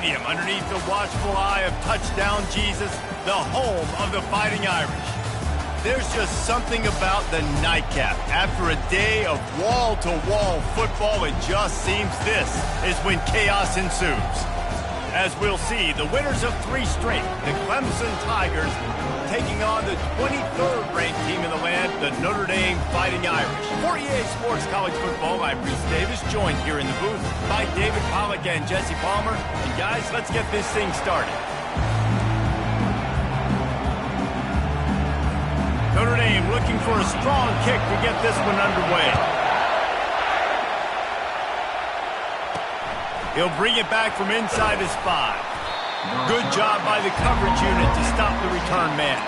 Stadium underneath the watchful eye of Touchdown Jesus, the home of the Fighting Irish. There's just something about the nightcap. After a day of wall-to-wall football, it just seems this is when chaos ensues. As we'll see, the winners of 3 straight, the Clemson Tigers, taking on the 23rd ranked team in the land, the Notre Dame Fighting Irish. For EA Sports College Football, I'm Reese Davis, joined here in the booth by David Pollack and Jesse Palmer. And guys, let's get this thing started. Notre Dame looking for a strong kick to get this one underway. He'll bring it back from inside his 5. Good job by the coverage unit to stop the return man.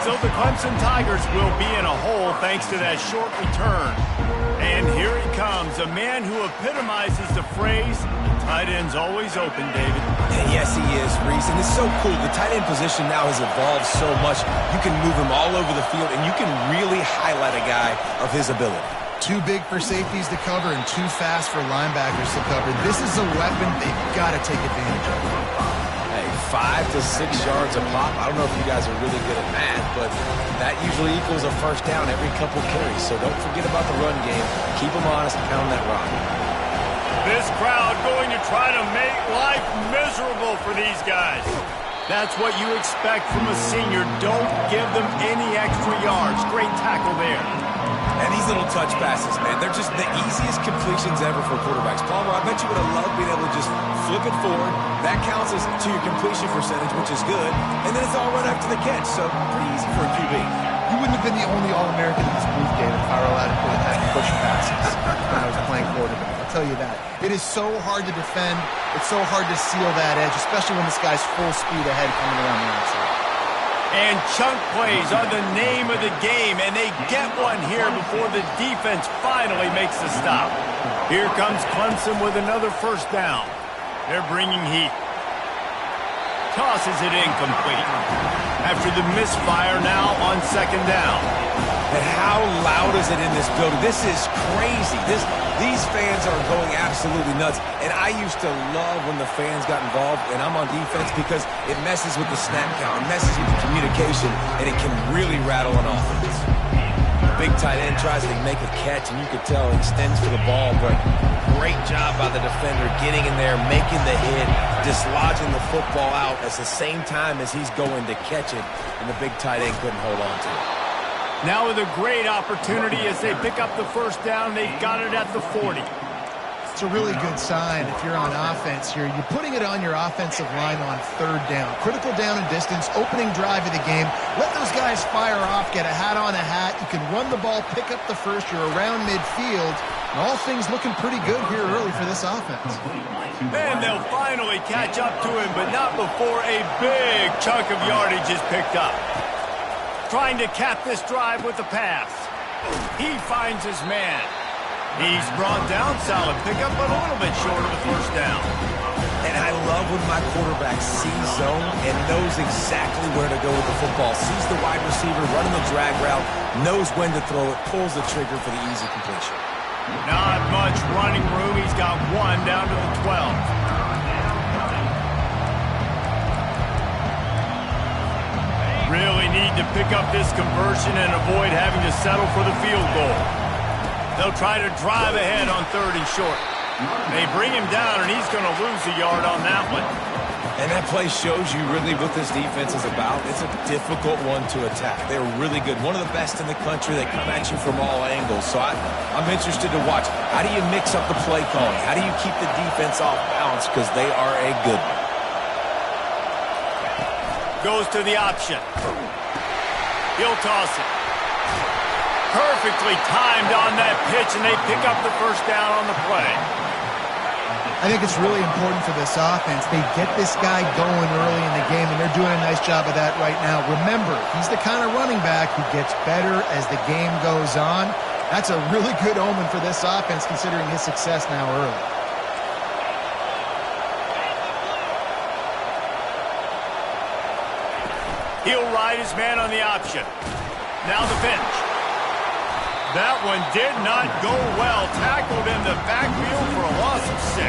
So the Clemson Tigers will be in a hole thanks to that short return. And here he comes, a man who epitomizes the phrase, the tight end's always open, David. Yes, he is, Reese, and it's so cool. The tight end position now has evolved so much. You can move him all over the field, and you can really highlight a guy of his ability. Too big for safeties to cover and too fast for linebackers to cover. This is a weapon they've got to take advantage of. Hey, 5 to 6 yards a pop. I don't know if you guys are really good at math, but that usually equals a first down every couple carries. So don't forget about the run game. Keep them honest and pound that rock. This crowd going to try to make life miserable for these guys. That's what you expect from a senior. Don't give them any extra yards. Great tackle there. And these little touch passes, man, they're just the easiest completions ever for quarterbacks. Palmer, I bet you would have loved being able to just flip it forward. That counts as to your completion percentage, which is good. And then it's all right after the catch, so pretty easy for a QB. You wouldn't have been the only All-American in this booth game if I were allowed to put it at push passes when I was playing quarterback. I'll tell you that. It is so hard to defend. It's so hard to seal that edge, especially when this guy's full speed ahead coming around the outside. And chunk plays are the name of the game, and they get one here before the defense finally makes the stop. Here comes Clemson with another first down. They're bringing heat. Tosses it incomplete. After the misfire now on second down. And how loud is it in this building? This is crazy. These fans are going absolutely nuts. And I used to love when the fans got involved, and I'm on defense because it messes with the snap count, it messes with the communication, and it can really rattle an offense. Big tight end tries to make a catch, and you could tell he extends for the ball, but great job by the defender getting in there, making the hit, dislodging the football out at the same time as he's going to catch it, and the big tight end couldn't hold on to it. Now with a great opportunity as they pick up the first down, they've got it at the 40. It's a really good sign if you're on offense here. You're putting it on your offensive line on third down. Critical down and distance, opening drive of the game. Let those guys fire off, get a hat on a hat. You can run the ball, pick up the first. You're around midfield. And all things looking pretty good here early for this offense. And they'll finally catch up to him, but not before a big chunk of yardage is picked up. Trying to cap this drive with the pass. He finds his man. He's brought down, solid pickup, but a little bit short of the first down. And I love when my quarterback sees zone and knows exactly where to go with the football. Sees the wide receiver running the drag route, knows when to throw it, pulls the trigger for the easy completion. Not much running room. He's got one down to the 12. Really need to pick up this conversion and avoid having to settle for the field goal. They'll try to drive ahead on third and short. They bring him down, and he's going to lose a yard on that one. And that play shows you really what this defense is about. It's a difficult one to attack. They're really good. One of the best in the country. They come at you from all angles. So I'm interested to watch. How do you mix up the play calling? How do you keep the defense off balance? Because they are a good one. Goes to the option. He'll toss it. Perfectly timed on that pitch, and they pick up the first down on the play. I think it's really important for this offense. They get this guy going early in the game, and they're doing a nice job of that right now. Remember, he's the kind of running back who gets better as the game goes on. That's a really good omen for this offense, considering his success now early. He'll ride his man on the option. Now the pitch. That one did not go well. Tackled in the backfield for a loss of 6.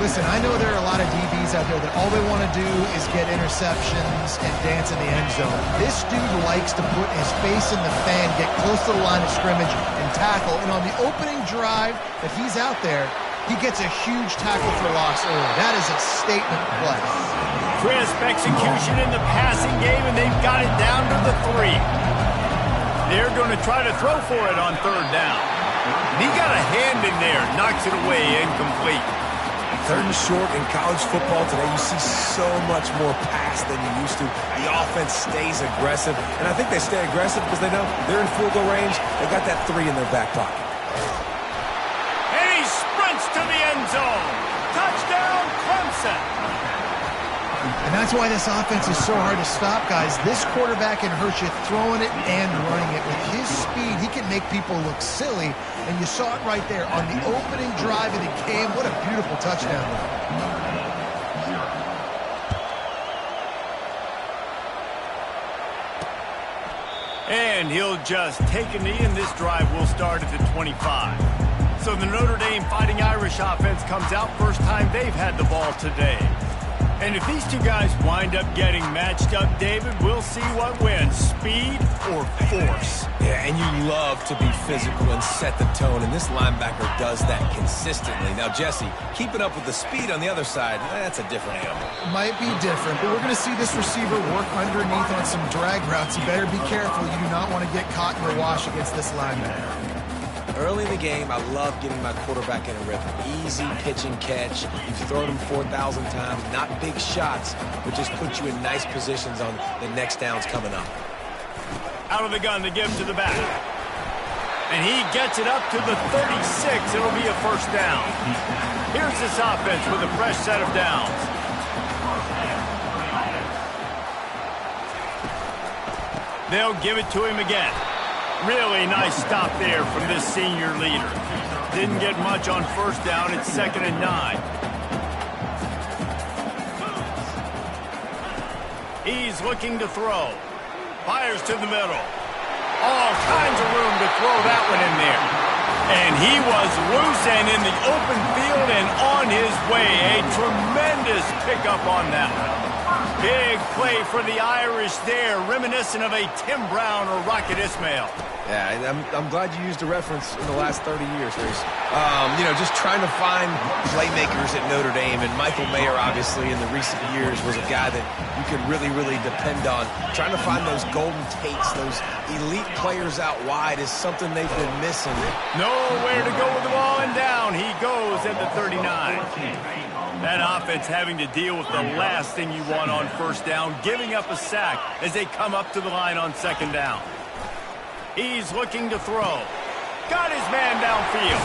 Listen, I know there are a lot of DBs guys out there that all they want to do is get interceptions and dance in the end zone. This dude likes to put his face in the fan, get close to the line of scrimmage, and tackle. And on the opening drive that he's out there, he gets a huge tackle for loss early. That is a statement play. Crisp execution in the passing game, and they've got it down to the 3. They're going to try to throw for it on 3rd down. He got a hand in there, knocks it away, incomplete. 3rd and short in college football today, you see so much more pass than you used to. The offense stays aggressive, and I think they stay aggressive because they know they're in field goal range. They got that 3 in their back pocket. And he sprints to the end zone. Touchdown, Clemson. And that's why this offense is so hard to stop, guys. This quarterback can hurt you throwing it and running it. With his speed, he can make people look silly. And you saw it right there on the opening drive of the game. What a beautiful touchdown. And he'll just take a knee, and this drive will start at the 25. So the Notre Dame Fighting Irish offense comes out. First time they've had the ball today. And if these two guys wind up getting matched up, David, we'll see what wins, speed or force. Yeah, and you love to be physical and set the tone, and this linebacker does that consistently. Now, Jesse, keeping up with the speed on the other side, that's a different animal. Might be different, but we're going to see this receiver work underneath on some drag routes. You better be careful. You do not want to get caught in the wash against this linebacker. Early in the game, I love getting my quarterback in a rhythm. Easy pitch and catch. You've thrown them 4,000 times. Not big shots, but just put you in nice positions on the next downs coming up. Out of the gun to give to the back. And he gets it up to the 36. It'll be a first down. Here's this offense with a fresh set of downs. They'll give it to him again. Really nice stop there from this senior leader. Didn't get much on first down. It's 2nd and 9. He's looking to throw. Fires to the middle. All kinds of room to throw that one in there. And he was loose and in the open field and on his way. A tremendous pickup on that one. Big play for the Irish there, reminiscent of a Tim Brown or Rocket Ismail. Yeah, I'm glad you used a reference in the last 30 years, Reese. You know, just trying to find playmakers at Notre Dame, and Michael Mayer, obviously, in the recent years, was a guy that you could really, really depend on. Trying to find those golden takes, those elite players out wide is something they've been missing. Nowhere to go with the ball, and down he goes at the 39. That offense having to deal with the last thing you want on first down, giving up a sack as they come up to the line on 2nd down. He's looking to throw. Got his man downfield.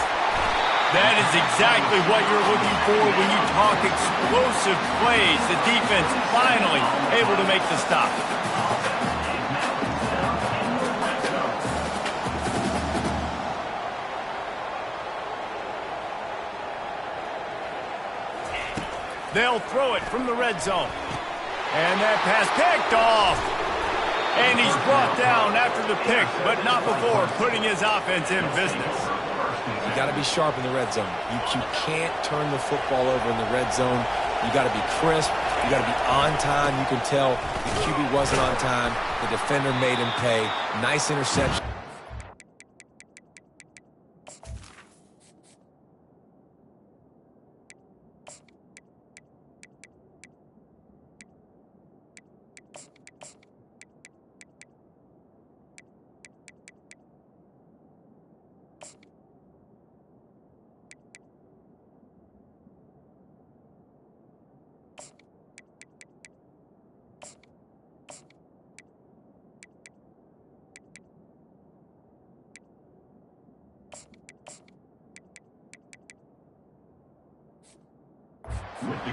That is exactly what you're looking for when you talk explosive plays. The defense finally able to make the stop. They'll throw it from the red zone. And that pass picked off. And he's brought down after the pick, but not before putting his offense in business. You got to be sharp in the red zone. You can't turn the football over in the red zone. You got to be crisp. You got to be on time. You can tell the QB wasn't on time. The defender made him pay. Nice interception.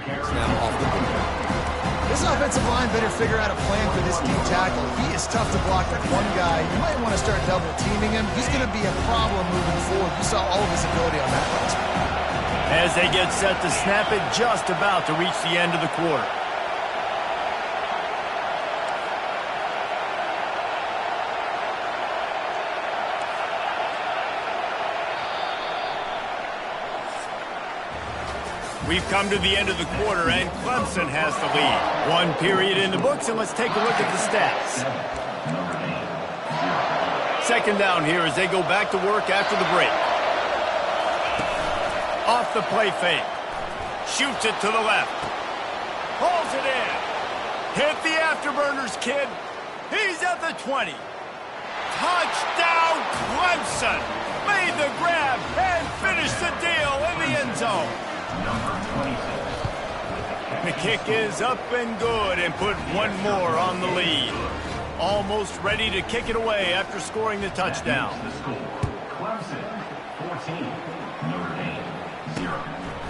Now off the board. This offensive line better figure out a plan for this deep tackle. He is tough to block with one guy. You might want to start double teaming him. He's going to be a problem moving forward. You saw all of his ability on that last one. As they get set to snap it, just about to reach the end of the quarter. We've come to the end of the quarter, and Clemson has the lead. One period in the books, and let's take a look at the stats. Second down here as they go back to work after the break. Off the play fake. Shoots it to the left. Pulls it in. Hit the afterburners, kid. He's at the 20. Touchdown, Clemson. Made the grab and finished the deal in the end zone. The kick is up and good and put one more on the lead. Almost ready to kick it away after scoring the touchdown. Clemson 14, Notre Dame 0.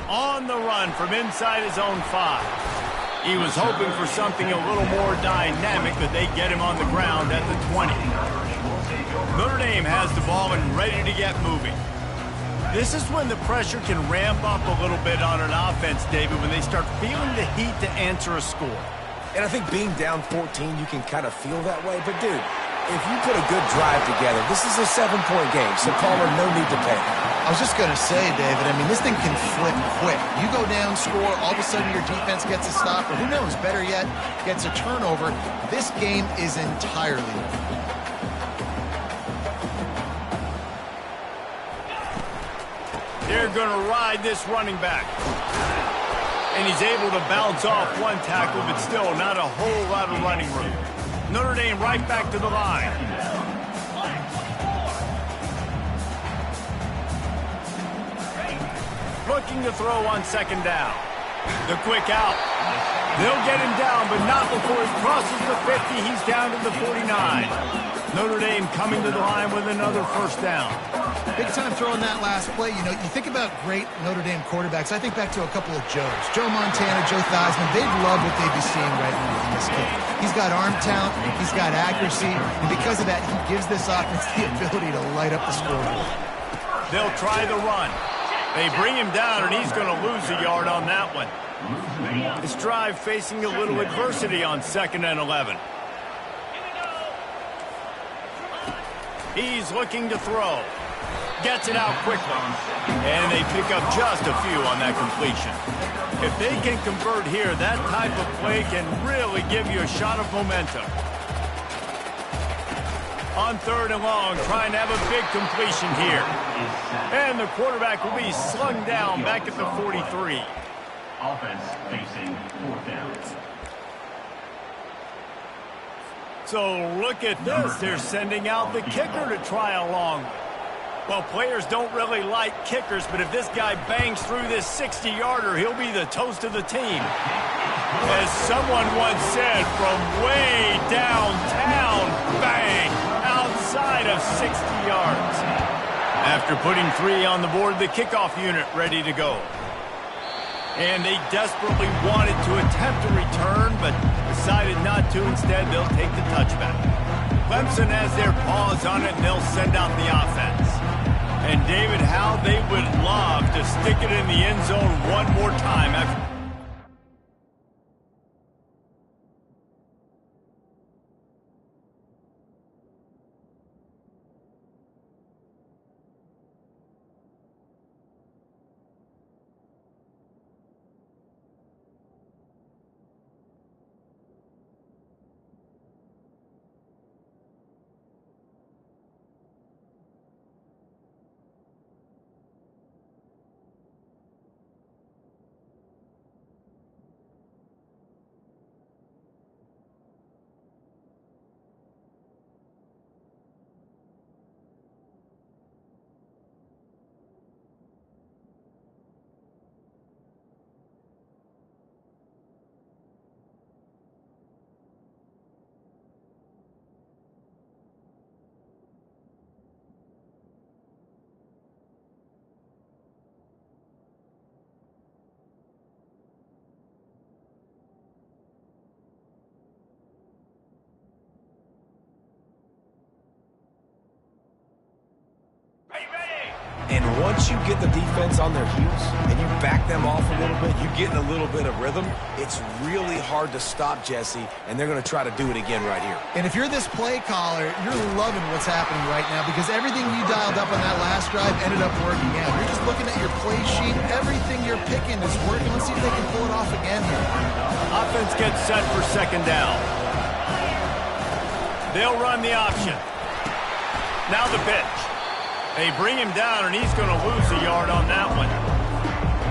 On the run from inside his own 5. He was hoping for something a little more dynamic, but they get him on the ground at the 20. Notre Dame has the ball and ready to get moving. This is when the pressure can ramp up a little bit on an offense, David, when they start feeling the heat to answer a score. And I think being down 14, you can kind of feel that way. But, dude, if you put a good drive together, this is a 7-point game, so caller, no need to panic. I was just going to say, David, I mean, this thing can flip quick. You go down, score, all of a sudden your defense gets a stop, or who knows, better yet, gets a turnover. This game is entirely over. They're going to ride this running back. And he's able to bounce off one tackle, but still not a whole lot of running room. Notre Dame right back to the line. Looking to throw on second down. The quick out. They'll get him down, but not before he crosses the 50. He's down to the 49. Notre Dame coming to the line with another first down. Big time throwing that last play. You know, you think about great Notre Dame quarterbacks. I think back to a couple of Joes. Joe Montana, Joe Theismann. They'd love what they'd be seeing right now in this kid. He's got arm talent. He's got accuracy. And because of that, he gives this offense the ability to light up the scoreboard. They'll try the run. They bring him down, and he's going to lose a yard on that one. This drive facing a little adversity on 2nd and 11. He's looking to throw. Gets it out quickly. And they pick up just a few on that completion. If they can convert here, that type of play can really give you a shot of momentum. On 3rd and long, trying to have a big completion here. And the quarterback will be slung down back at the 43. Offense facing 4th down. So look at this. They're sending out the kicker to try along. Well, players don't really like kickers, but if this guy bangs through this 60-yarder, he'll be the toast of the team. As someone once said, from way downtown, bang, outside of 60 yards. After putting 3 on the board, the kickoff unit ready to go. And they desperately wanted to attempt a return, but decided not to. Instead, they'll take the touchback. Clemson has their paws on it, and they'll send out the offense. And, David, how they would love to stick it in the end zone one more time after... once you get the defense on their heels and you back them off a little bit, you get in a little bit of rhythm, it's really hard to stop Jesse, and they're going to try to do it again right here. And if you're this play caller, you're loving what's happening right now because everything you dialed up on that last drive ended up working out. You're just looking at your play sheet. Everything you're picking is working. Let's see if they can pull it off again here. Offense gets set for second down. They'll run the option. Now the pitch. They bring him down, and he's going to lose a yard on that one.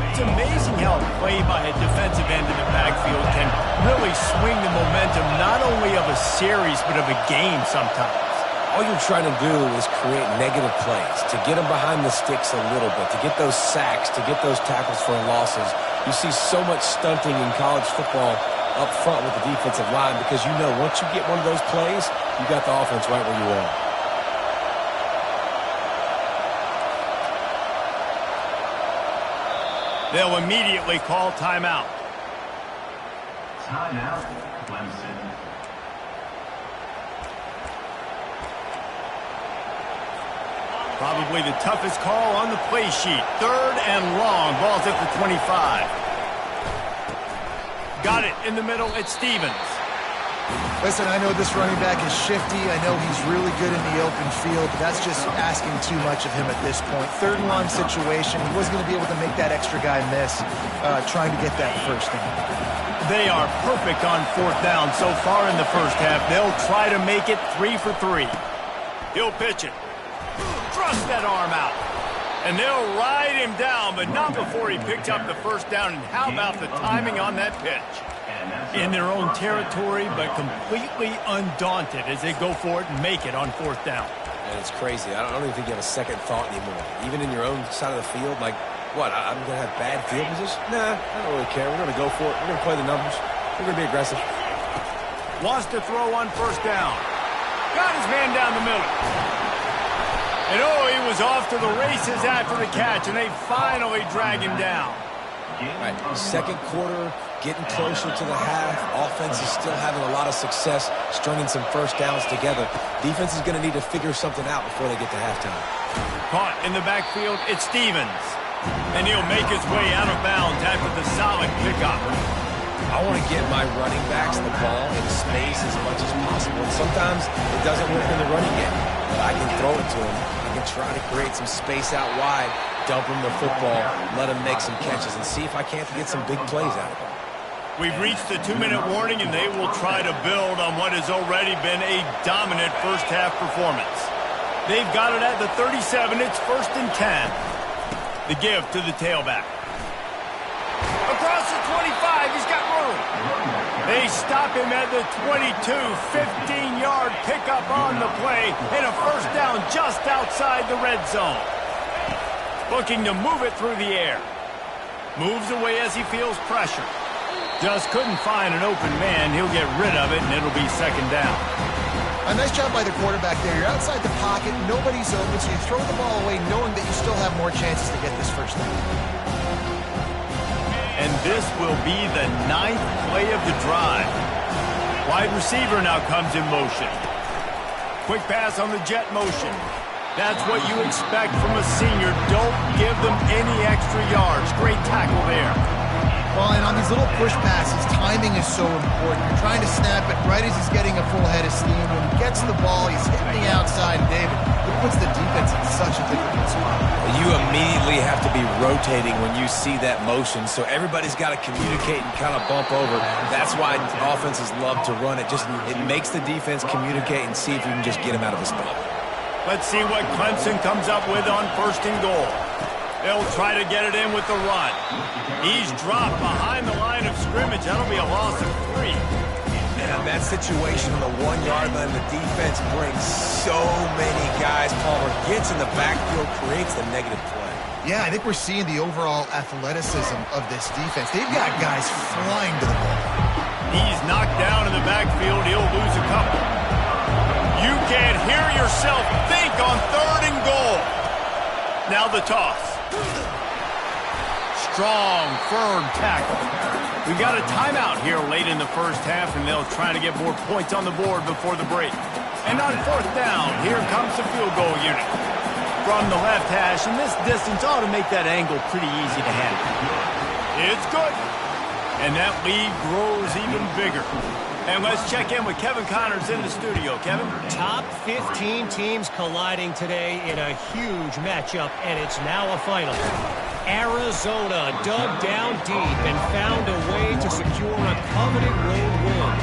It's amazing how a play by a defensive end in the backfield can really swing the momentum not only of a series but of a game sometimes. All you're trying to do is create negative plays, to get them behind the sticks a little bit, to get those sacks, to get those tackles for losses. You see so much stunting in college football up front with the defensive line because you know once you get one of those plays, you got the offense right where you are. They'll immediately call timeout. Timeout, Clemson. Probably the toughest call on the play sheet. 3rd and long. Ball's at the 25. Got it in the middle. It's Stevens. Listen, I know this running back is shifty. I know he's really good in the open field, but that's just asking too much of him at this point. 3rd and long situation. He wasn't going to be able to make that extra guy miss trying to get that first down. They are perfect on 4th down so far in the first half. They'll try to make it 3 for 3. He'll pitch it. Thrust that arm out. And they'll ride him down, but not before he picked up the first down. And how about the timing on that pitch? In their own territory, but completely undaunted as they go for it and make it on 4th down. And it's crazy. I don't even think you have a second thought anymore. Even in your own side of the field, like, what, I'm going to have bad field position? Nah, I don't really care. We're going to go for it. We're going to play the numbers. We're going to be aggressive. Wants to throw on 1st down. Got his man down the middle. And oh, he was off to the races after the catch, and they finally drag him down. All right, second quarter, getting closer to the half. Offense is still having a lot of success stringing some first downs together. Defense is going to need to figure something out before they get to halftime. Caught in the backfield, it's Stevens. And he'll make his way out of bounds after the solid pickup. I want to get my running backs the ball in space as much as possible. And sometimes it doesn't work in the running game, but I can throw it to him. I can try to create some space out wide, dump him the football, let him make some catches, and see if I can't get some big plays out of him. We've reached the 2-minute warning, and they will try to build on what has already been a dominant first-half performance. They've got it at the 37. It's 1st and 10. The give to the tailback. Across the 25, he's got room. They stop him at the 22, 15-yard pickup on the play, and a first down just outside the red zone. Looking to move it through the air. Moves away as he feels pressure. Just couldn't find an open man. He'll get rid of it, and it'll be 2nd down. A nice job by the quarterback there. You're outside the pocket, nobody's open, so you throw the ball away knowing that you still have more chances to get this first down. And this will be the 9th play of the drive. Wide receiver now comes in motion. Quick pass on the jet motion. That's what you expect from a senior. Don't give them any extra yards. Great tackle there. Well, and on these little push passes, timing is so important. You're trying to snap it right as he's getting a full head of steam. When he gets the ball, he's hitting the outside. David, it puts the defense in such a difficult spot. You immediately have to be rotating when you see that motion, so everybody's got to communicate and kind of bump over. That's why offenses love to run it. It makes the defense communicate and see if you can just get him out of the spot. Let's see what Clemson comes up with on 1st and goal. They'll try to get it in with the run. He's dropped behind the line of scrimmage. That'll be a loss of 3. And in that situation on the 1-yard line, the defense brings so many guys. Palmer gets in the backfield, creates the negative play. Yeah, I think we're seeing the overall athleticism of this defense. They've got guys flying to the ball. He's knocked down in the backfield. He'll lose a couple. You can't hear yourself think on 3rd and goal. Now the toss. Strong, firm tackle. We got a timeout here late in the first half, and they'll try to get more points on the board before the break. And on 4th down, here comes the field goal unit. from the left hash, and this distance ought to make that angle pretty easy to handle. It's good. And that lead grows even bigger. And let's check in with Kevin Connors in the studio. Kevin? Top 15 teams colliding today in a huge matchup, and it's now a final. Arizona dug down deep and found a way to secure a coveted road win.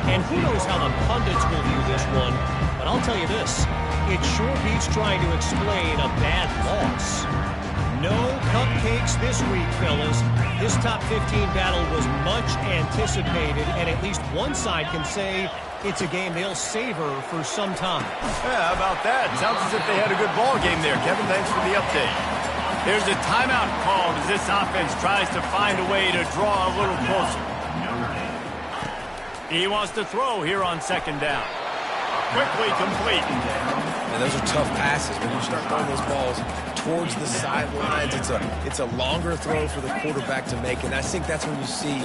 And who knows how the pundits will view this one, but I'll tell you this, it sure beats trying to explain a bad loss. No cupcakes this week, fellas. This top 15 battle was much anticipated, and at least one side can say it's a game they'll savor for some time. Yeah, how about that? Sounds as if they had a good ball game there. Kevin, thanks for the update. There's a timeout called as this offense tries to find a way to draw a little closer. He wants to throw here on second down. Quickly complete. And those are tough passes when you start throwing those balls towards the sidelines. It's a longer throw for the quarterback to make, and I think that's when you see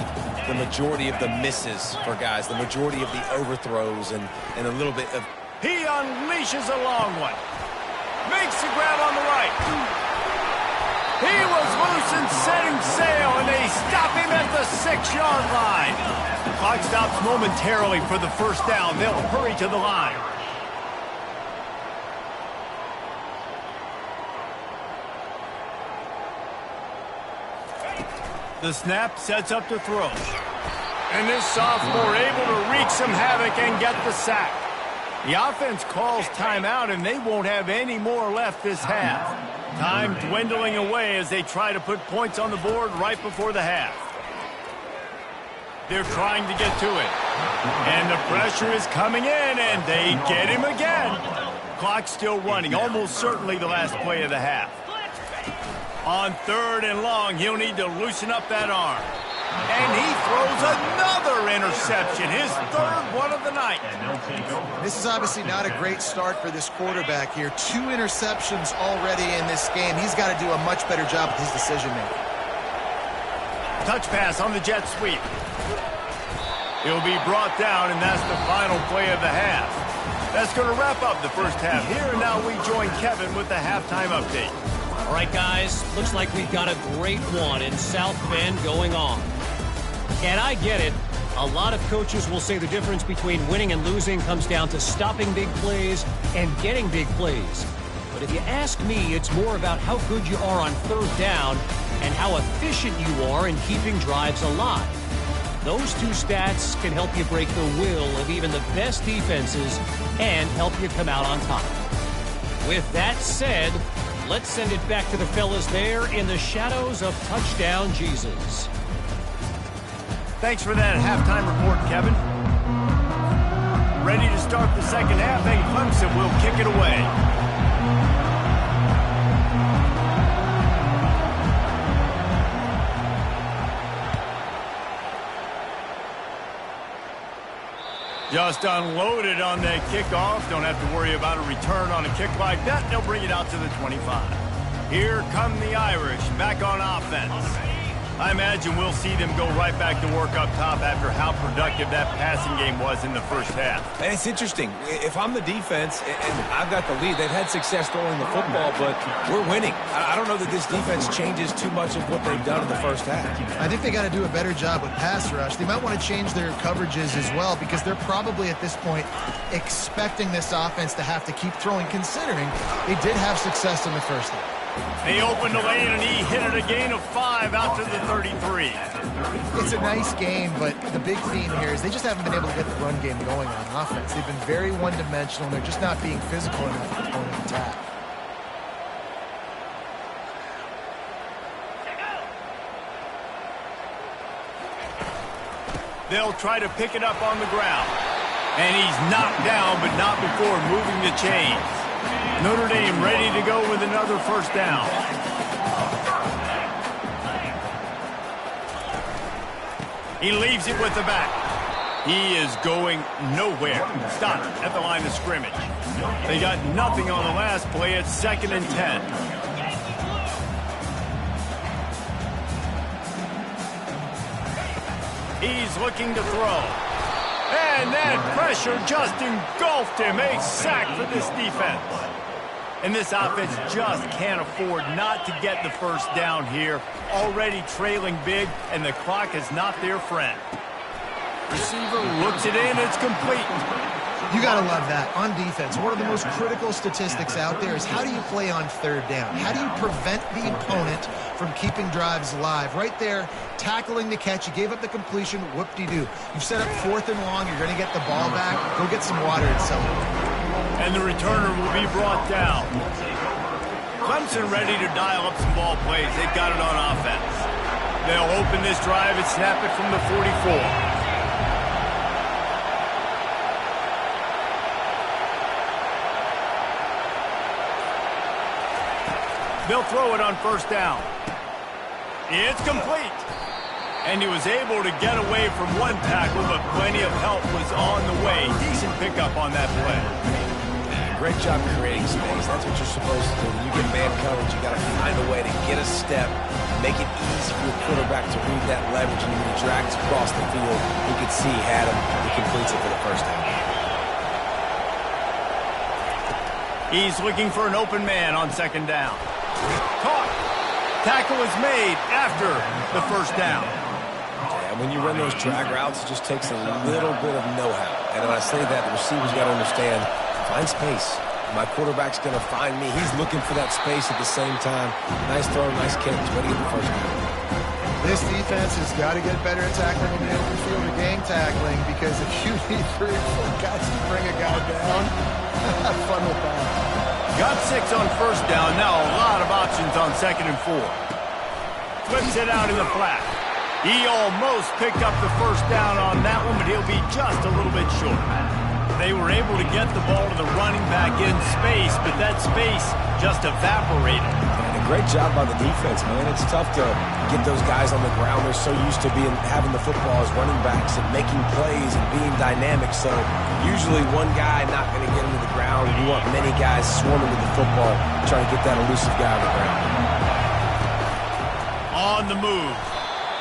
the majority of the misses for guys, the majority of the overthrows, and a little bit of... He unleashes a long one. Makes the grab on the right. He was loose and setting sail, and they stop him at the 6-yard line. The clock stops momentarily for the first down. They'll hurry to the line. The snap sets up to throw. And this sophomore able to wreak some havoc and get the sack. The offense calls timeout, and they won't have any more left this half. Time dwindling away as they try to put points on the board right before the half. They're trying to get to it. And the pressure is coming in, and they get him again. Clock's still running, almost certainly the last play of the half. On 3rd and long, he'll need to loosen up that arm. And he throws another interception, his 3rd one of the night. This is obviously not a great start for this quarterback here. 2 interceptions already in this game. He's got to do a much better job with his decision-making. Touch pass on the jet sweep. He'll be brought down, and that's the final play of the half. That's going to wrap up the first half here, and now we join Kevin with the halftime update. All right, guys, looks like we've got a great one in South Bend going on. And I get it. A lot of coaches will say the difference between winning and losing comes down to stopping big plays and getting big plays. But if you ask me, it's more about how good you are on 3rd down and how efficient you are in keeping drives alive. Those 2 stats can help you break the will of even the best defenses and help you come out on top. With that said, let's send it back to the fellas there in the shadows of Touchdown Jesus. Thanks for that halftime report, Kevin. Ready to start the second half, and Clemson will kick it away. Just unloaded on that kickoff. Don't have to worry about a return on a kick like that. They'll bring it out to the 25. Here come the Irish back on offense. I imagine we'll see them go right back to work up top after how productive that passing game was in the first half. And it's interesting. If I'm the defense and I've got the lead, they've had success throwing the football, but we're winning. I don't know that this defense changes too much of what they've done in the first half. I think they got to do a better job with pass rush. They might want to change their coverages as well, because they're probably at this point expecting this offense to have to keep throwing, considering they did have success in the first half. They opened the lane, and he hit it a gain of 5 out to the 33. It's a nice game, but the big theme here is they just haven't been able to get the run game going on offense. They've been very one-dimensional, and they're just not being physical enough at the point of attack. They'll try to pick it up on the ground. And he's knocked down, but not before moving the chains. Notre Dame ready to go with another first down. He leaves it with the back. He is going nowhere. Stopped at the line of scrimmage. They got nothing on the last play. It's 2nd and 10. He's looking to throw. And that pressure just engulfed him. A sack for this defense. And this offense just can't afford not to get the first down here. Already trailing big, and the clock is not their friend. Receiver looks it in, it's complete. You got to love that. On defense, one of the most critical statistics out there is how do you play on third down? How do you prevent the opponent from keeping drives alive? Right there, tackling the catch. You gave up the completion. Whoop-de-doo. You've set up 4th and long. You're going to get the ball back. Go get some water and celebrate. And the returner will be brought down. Clemson ready to dial up some ball plays. They've got it on offense. They'll open this drive and snap it from the 44. They'll throw it on first down. It's complete. And he was able to get away from one tackle, but plenty of help was on the way. Decent pickup on that play. Great job creating space. That's what you're supposed to do. When you get man coverage, you got to find a way to get a step, make it easy for your quarterback to read that leverage, and when he drags across the field, you could see he had him. He completes it for the first down. He's looking for an open man on second down. Caught. Tackle is made after the first down. And when you run those drag routes, it just takes a little bit of know-how. And when I say that, the receiver's got to understand, find space. My quarterback's going to find me. He's looking for that space at the same time. Nice throw, nice catch. Way to get the first down. This defense has got to get better at tackling in the open field or game tackling, because if you need 3 or 4 guys to bring a guy down, have fun with that. Got 6 on first down. Now a lot of options on 2nd and 4. Flips it out in the flat. He almost picked up the first down on that one, but he'll be just a little bit short. They were able to get the ball to the running back in space, but that space just evaporated. And a great job by the defense, man. It's tough to get those guys on the ground. They're so used to having the football as running backs and making plays and being dynamic. So usually one guy not going to get him to the ground. You want many guys swarming to the football, trying to get that elusive guy on the ground. On the move.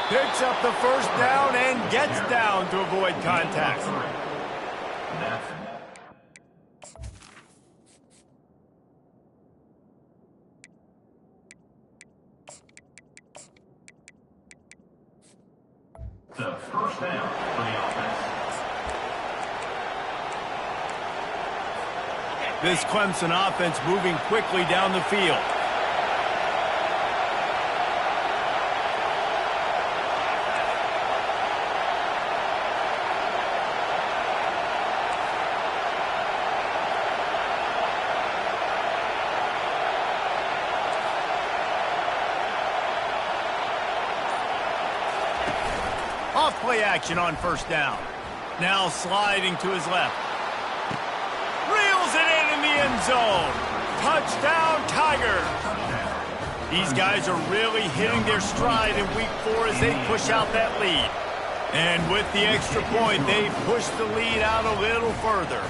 Picks up the first down and gets down to avoid contact. The first down for the offense. This Clemson offense moving quickly down the field. Off-play action on first down. Now sliding to his left. Reels it in the end zone. Touchdown, Tigers. These guys are really hitting their stride in week 4 as they push out that lead. And with the extra point, they push the lead out a little further.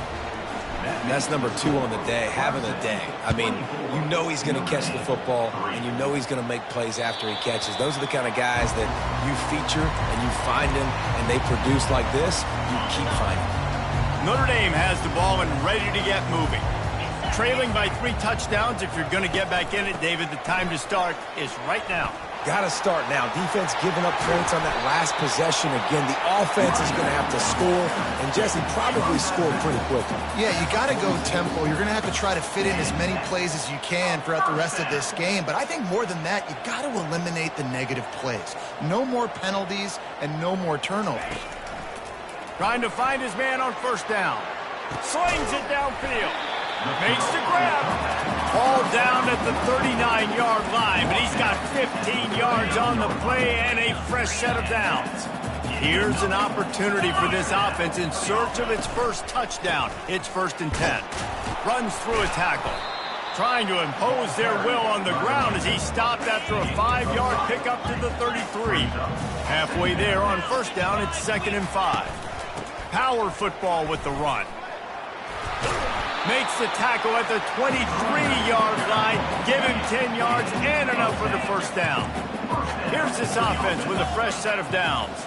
That's number 2 on the day, having a day. I mean, you know he's going to catch the football, and you know he's going to make plays after he catches. Those are the kind of guys that you feature, and you find them, and they produce like this, you keep finding them. Notre Dame has the ball and ready to get moving. Trailing by 3 touchdowns. If you're going to get back in it, David, the time to start is right now. Got to start now. Defense giving up points on that last possession. Again, the offense is going to have to score, and Jesse probably scored pretty quickly. Yeah, you got to go tempo. You're going to have to try to fit in as many plays as you can throughout the rest of this game. But I think more than that, you got to eliminate the negative plays. No more penalties and no more turnovers. Trying to find his man on first down. Slings it downfield. Makes the grab. All down at the 39-yard line, but he's got 15 yards on the play and a fresh set of downs. Here's an opportunity for this offense in search of its first touchdown. It's 1st and 10. Runs through a tackle. Trying to impose their will on the ground as he stopped after a 5-yard pickup to the 33. Halfway there on first down, it's 2nd and 5. Power football with the run. Makes the tackle at the 23-yard line. Give him 10 yards and enough for the first down. Here's this offense with a fresh set of downs.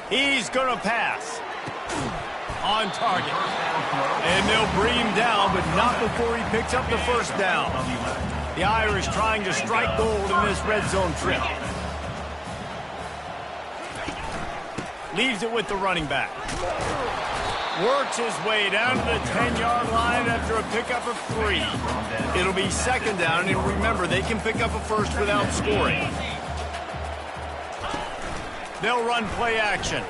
He's going to pass. On target. And they'll bring him down, but not before he picks up the first down. The Irish trying to strike gold in this red zone trip. Leaves it with the running back. Works his way down to the 10-yard line after a pickup of 3. It'll be second down, and remember, they can pick up a first without scoring. They'll run play action.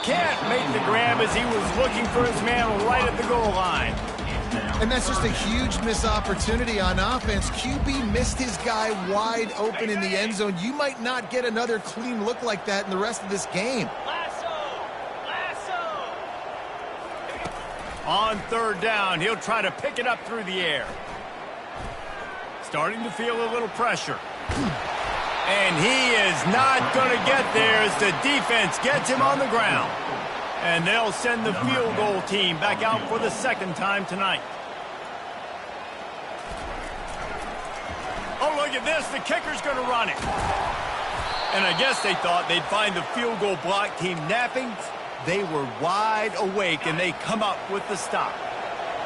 Can't make the grab as he was looking for his man right at the goal line. And that's just a huge missed opportunity on offense. QB missed his guy wide open in the end zone. You might not get another clean look like that in the rest of this game. On third down, he'll try to pick it up through the air. Starting to feel a little pressure. And he is not going to get there as the defense gets him on the ground. And they'll send the field goal team back out for the second time tonight. Oh, look at this. The kicker's going to run it. And I guess they thought they'd find the field goal block team napping. They were wide awake, and they come up with the stop.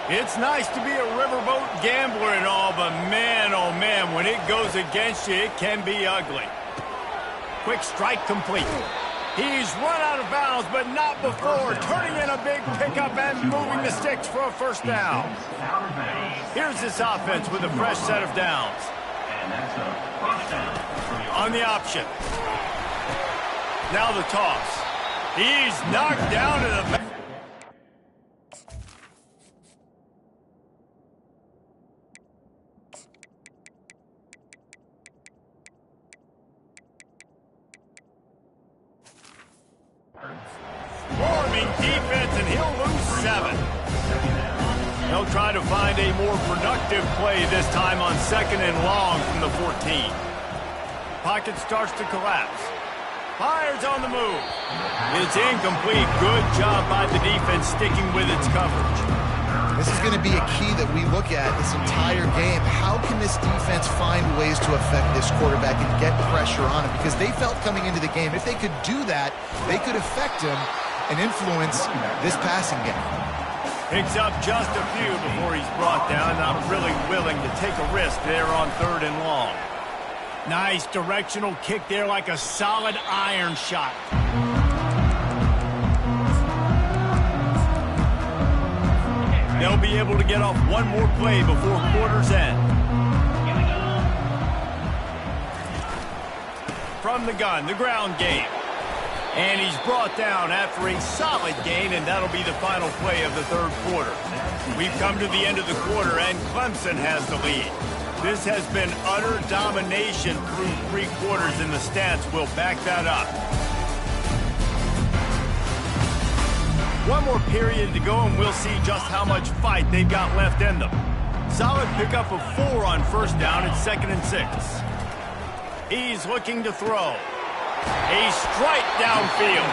It's nice to be a riverboat gambler and all, but man, oh man, when it goes against you, it can be ugly. Quick strike complete. He's run out of bounds, but not before turning in a big pickup and moving the sticks for a first down. Here's this offense with a fresh set of downs. On the option. Now the toss. He's knocked down to the back. Forming defense, and he'll lose 7. They'll try to find a more productive play this time on second and long from the 14. Pocket starts to collapse. Fires on the move. It's incomplete. Good job by the defense sticking with its coverage. This is going to be a key that we look at this entire game. How can this defense find ways to affect this quarterback and get pressure on him? Because they felt coming into the game, if they could do that, they could affect him and influence this passing game. Picks up just a few before he's brought down. Not really willing to take a risk there on third and long. Nice directional kick there like a solid iron shot. They'll be able to get off one more play before quarter's end. From the gun, the ground game. And he's brought down after a solid gain, and that'll be the final play of the third quarter. We've come to the end of the quarter, and Clemson has the lead. This has been utter domination through 3 quarters, and the stats will back that up. One more period to go, and we'll see just how much fight they've got left in them. Solid pickup of 4 on first down at 2nd and 6. He's looking to throw. A strike downfield.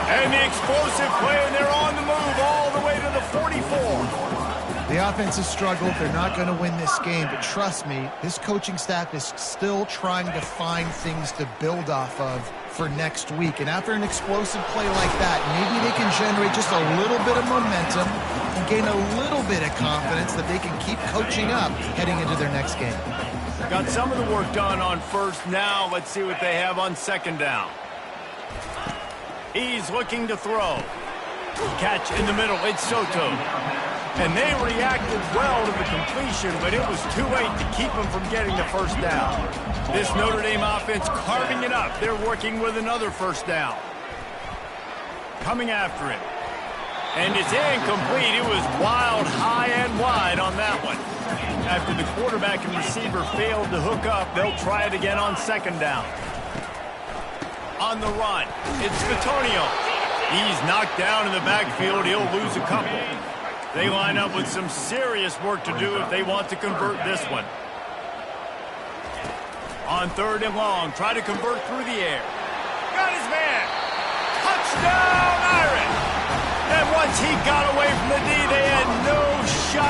And the explosive play, and they're on the move all the way to the 44. The offense has struggled. They're not going to win this game, but trust me, this coaching staff is still trying to find things to build off of for next week. And after an explosive play like that, maybe they can generate just a little bit of momentum and gain a little bit of confidence that they can keep coaching up heading into their next game. Got some of the work done on first. Now let's see what they have on second down. He's looking to throw. Catch in the middle. It's Soto. And they reacted well to the completion, but it was too late to keep them from getting the first down. This Notre Dame offense carving it up. They're working with another first down. Coming after it. And it's incomplete. It was wild, high and wide on that one. After the quarterback and receiver failed to hook up, they'll try it again on second down. On the run, it's Bitonio. He's knocked down in the backfield. He'll lose a couple. They line up with some serious work to do if they want to convert this one. On third and long, try to convert through the air. Got his man. Touchdown, Irish. And once he got away from the D, they had no